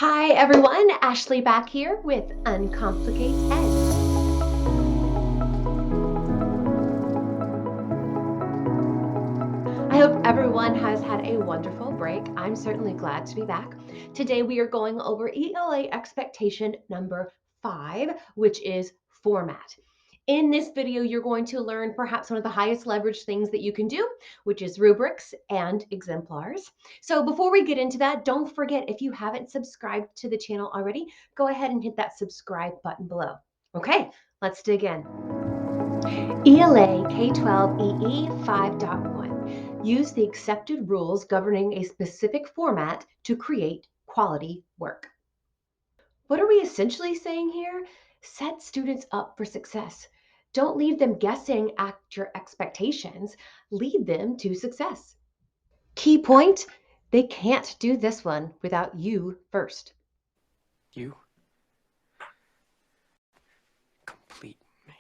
Hi everyone, Ashley back here with Uncomplicate Ed. I hope everyone has had a wonderful break. I'm certainly glad to be back. Today we are going over ELA expectation number 5, which is format. In this video, you're going to learn perhaps one of the highest leverage things that you can do, which is rubrics and exemplars. So before we get into that, don't forget, if you haven't subscribed to the channel already, go ahead and hit that subscribe button below. Okay, let's dig in. ELA K12.EE 5.1. Use the accepted rules governing a specific format to create quality work. What are we essentially saying here? Set students up for success. Don't leave them guessing at your expectations. Lead them to success. Key point, they can't do this one without you first. You complete me.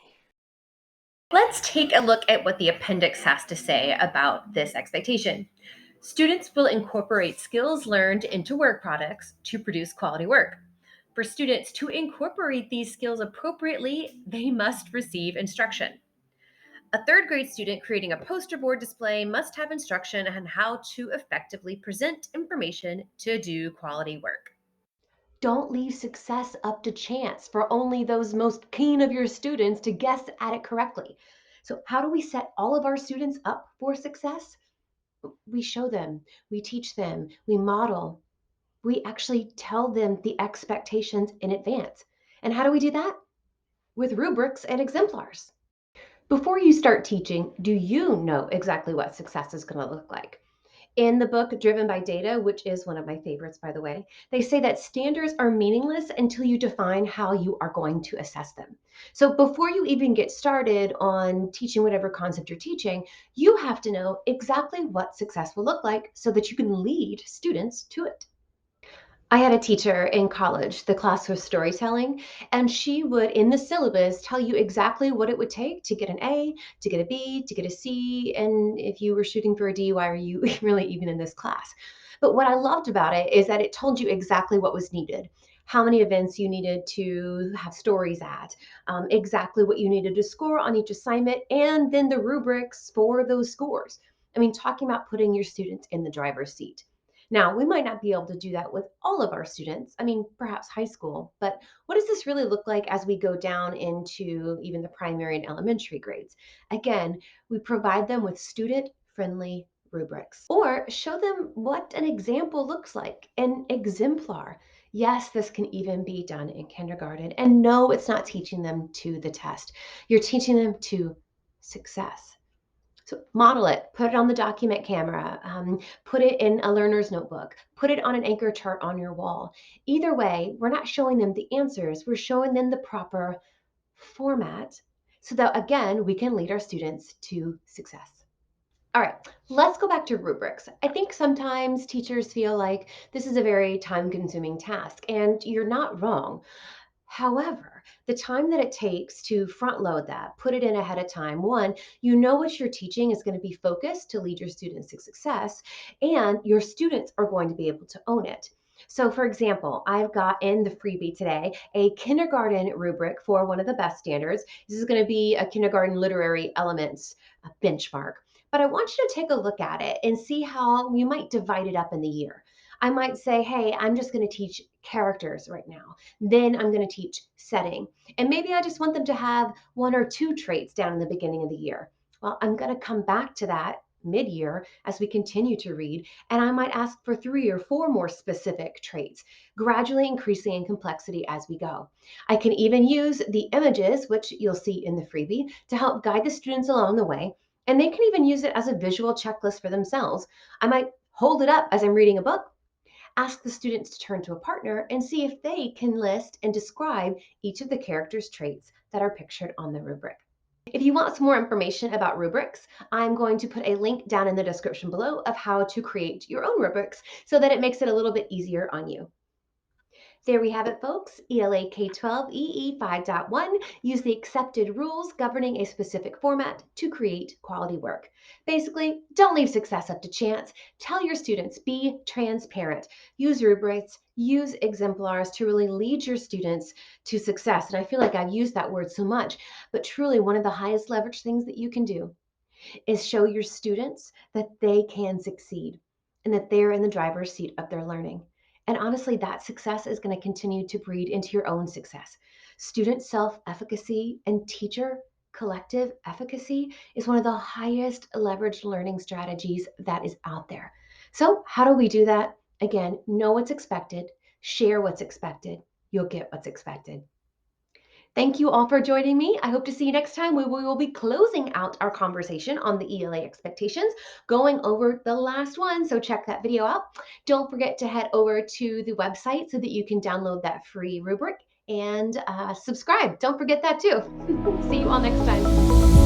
Let's take a look at what the appendix has to say about this expectation. Students will incorporate skills learned into work products to produce quality work. For students to incorporate these skills appropriately, they must receive instruction. A third grade student creating a poster board display must have instruction on how to effectively present information to do quality work. Don't leave success up to chance for only those most keen of your students to guess at it correctly. So how do we set all of our students up for success? We show them, we teach them, we model, we actually tell them the expectations in advance. And how do we do that? With rubrics and exemplars. Before you start teaching, do you know exactly what success is going to look like? In the book Driven by Data, which is one of my favorites, by the way, they say that standards are meaningless until you define how you are going to assess them. So before you even get started on teaching whatever concept you're teaching, you have to know exactly what success will look like so that you can lead students to it. I had a teacher in college, the class was storytelling, and she would, in the syllabus, tell you exactly what it would take to get an A, to get a B, to get a C, and if you were shooting for a D, why are you really even in this class? But what I loved about it is that it told you exactly what was needed, how many events you needed to have stories at, exactly what you needed to score on each assignment, and then the rubrics for those scores. I mean, talking about putting your students in the driver's seat. Now, we might not be able to do that with all of our students. I mean, perhaps high school, but what does this really look like as we go down into even the primary and elementary grades? Again, we provide them with student-friendly rubrics or show them what an example looks like, an exemplar. Yes, this can even be done in kindergarten. And no, it's not teaching them to the test. You're teaching them to success. So model it, put it on the document camera, put it in a learner's notebook, put it on an anchor chart on your wall. Either way, we're not showing them the answers, we're showing them the proper format so that, again, we can lead our students to success. All right, let's go back to rubrics. I think sometimes teachers feel like this is a very time-consuming task, and you're not wrong. However, the time that it takes to front load that, put it in ahead of time, one, you know what you're teaching is going to be focused to lead your students to success, and your students are going to be able to own it. So for example, I've got in the freebie today a kindergarten rubric for one of the best standards. This is going to be a kindergarten literary elements benchmark. But I want you to take a look at it and see how you might divide it up in the year. I might say, hey, I'm just going to teach characters right now. Then I'm going to teach setting. And maybe I just want them to have one or two traits down in the beginning of the year. Well, I'm going to come back to that mid-year as we continue to read, and I might ask for 3 or 4 more specific traits, gradually increasing in complexity as we go. I can even use the images, which you'll see in the freebie, to help guide the students along the way, and they can even use it as a visual checklist for themselves. I might hold it up as I'm reading a book, ask the students to turn to a partner and see if they can list and describe each of the characters' traits that are pictured on the rubric. If you want some more information about rubrics, I'm going to put a link down in the description below of how to create your own rubrics so that it makes it a little bit easier on you. There we have it, folks. ELA.K12.EE.5.1 use the accepted rules governing a specific format to create quality work. Basically, don't leave success up to chance. Tell your students, be transparent. Use rubrics, use exemplars to really lead your students to success. And I feel like I've used that word so much, but truly one of the highest leverage things that you can do is show your students that they can succeed and that they're in the driver's seat of their learning. And honestly, that success is going to continue to breed into your own success. Student self efficacy and teacher collective efficacy is one of the highest leveraged learning strategies that is out there. So, how do we do that? Again, know what's expected, share what's expected, you'll get what's expected. Thank you all for joining me. I hope to see you next time where we will be closing out our conversation on the ELA expectations, going over the last one. So check that video out. Don't forget to head over to the website so that you can download that free rubric and subscribe. Don't forget that too. See you all next time.